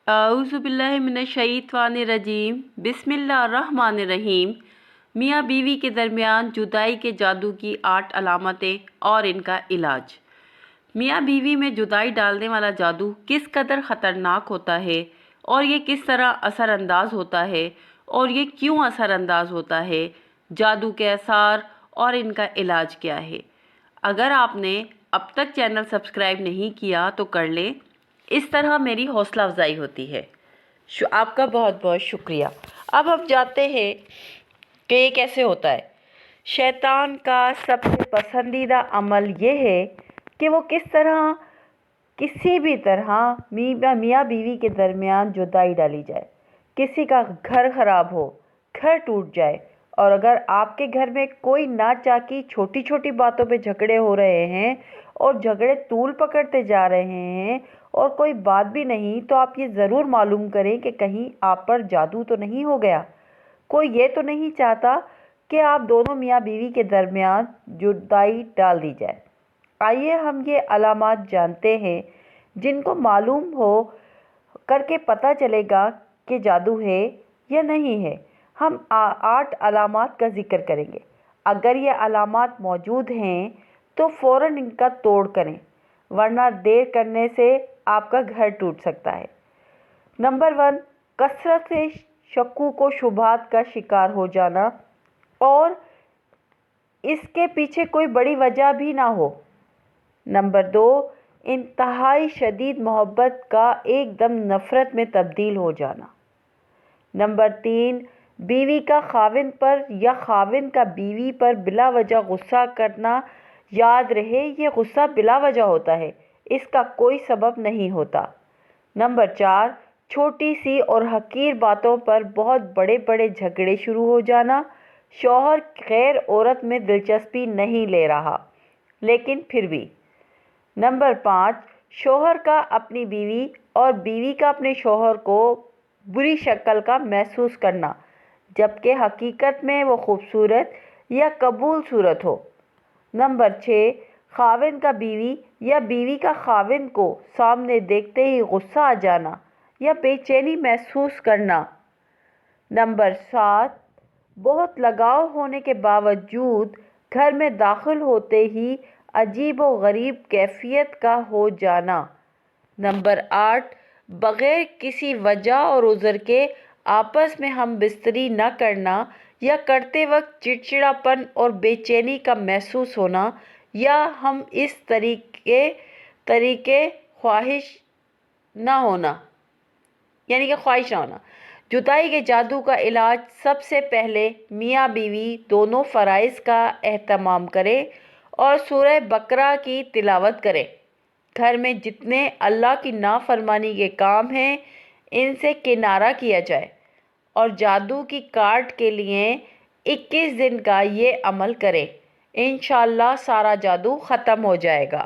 اعوذ باللہ من الشیطان الرجیم بسم اللہ الرحمن الرحیم۔ میاں بیوی کے درمیان جدائی کے جادو کی 8 علامتیں اور ان کا علاج۔ میاں بیوی میں جدائی ڈالنے والا جادو کس قدر خطرناک ہوتا ہے اور یہ کس طرح اثر انداز ہوتا ہے اور یہ کیوں اثر انداز ہوتا ہے، جادو کے آثار اور ان کا علاج کیا ہے۔ اگر آپ نے اب تک چینل سبسکرائب نہیں کیا تو کر لیں، اس طرح میری حوصلہ افزائی ہوتی ہے۔ آپ کا بہت بہت شکریہ۔ اب ہم جانتے ہیں کہ یہ کیسے ہوتا ہے۔ شیطان کا سب سے پسندیدہ عمل یہ ہے کہ وہ کس طرح کسی بھی طرح میاں بیوی کے درمیان جدائی ڈالی جائے، کسی کا گھر خراب ہو، گھر ٹوٹ جائے، اور اگر آپ کے گھر میں کوئی نہ چاکی چھوٹی چھوٹی باتوں پہ جھگڑے ہو رہے ہیں اور جھگڑے طول پکڑتے جا رہے ہیں اور کوئی بات بھی نہیں، تو آپ یہ ضرور معلوم کریں کہ کہیں آپ پر جادو تو نہیں ہو گیا۔ کوئی یہ تو نہیں چاہتا کہ آپ دونوں میاں بیوی کے درمیان جدائی ڈال دی جائے۔ آئیے ہم یہ علامات جانتے ہیں جن کو معلوم ہو کر کے پتہ چلے گا کہ جادو ہے یا نہیں ہے۔ ہم 8 علامات کا ذکر کریں گے۔ اگر یہ علامات موجود ہیں تو فوراً ان کا توڑ کریں، ورنہ دیر کرنے سے آپ کا گھر ٹوٹ سکتا ہے۔ نمبر 1، کثرت سے شکوک و شبہات کا شکار ہو جانا اور اس کے پیچھے کوئی بڑی وجہ بھی نہ ہو۔ نمبر 2، انتہائی شدید محبت کا ایک دم نفرت میں تبدیل ہو جانا۔ نمبر 3، بیوی کا خاوند پر یا خاوند کا بیوی پر بلا وجہ غصہ کرنا۔ یاد رہے یہ غصہ بلا وجہ ہوتا ہے، اس کا کوئی سبب نہیں ہوتا۔ نمبر 4، چھوٹی سی اور حقیر باتوں پر بہت بڑے بڑے جھگڑے شروع ہو جانا۔ شوہر غیر عورت میں دلچسپی نہیں لے رہا لیکن پھر بھی۔ نمبر 5، شوہر کا اپنی بیوی اور بیوی کا اپنے شوہر کو بری شکل کا محسوس کرنا، جبکہ حقیقت میں وہ خوبصورت یا قبول صورت ہو۔ نمبر 6، خاوند کا بیوی یا بیوی کا خاوند کو سامنے دیکھتے ہی غصہ آ جانا یا بے چینی محسوس کرنا۔ نمبر 7، بہت لگاؤ ہونے کے باوجود گھر میں داخل ہوتے ہی عجیب و غریب کیفیت کا ہو جانا۔ نمبر 8، بغیر کسی وجہ اور عذر کے آپس میں ہم بستری نہ کرنا یا کرتے وقت چڑچڑاپن اور بے چینی کا محسوس ہونا، یا ہم اس طریقے خواہش نہ ہونا۔ جدائی کے جادو کا علاج: سب سے پہلے میاں بیوی دونوں فرائض کا اہتمام کریں اور سورہ بقرہ کی تلاوت کریں۔ گھر میں جتنے اللہ کی نافرمانی کے کام ہیں ان سے کنارہ کیا جائے، اور جادو کی کاٹ کے لیے 21 دن کا یہ عمل کریں۔ انشاءاللہ سارا جادو ختم ہو جائے گا۔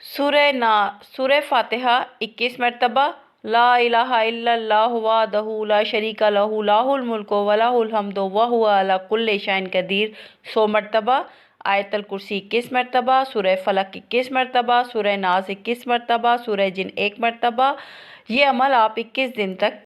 سورہ فاتحہ 21 مرتبہ، لا الہ الا اللہ وحدہ لا شریک لہ لہ الملک و لہ الحمد وہو علی کل شیء قدیر 100 مرتبہ، آیت الکرسی 21 مرتبہ، سورہ فلق 21 مرتبہ، سورہ ناس 21 مرتبہ، سورہ جن 1 مرتبہ۔ یہ عمل آپ 21 دن تک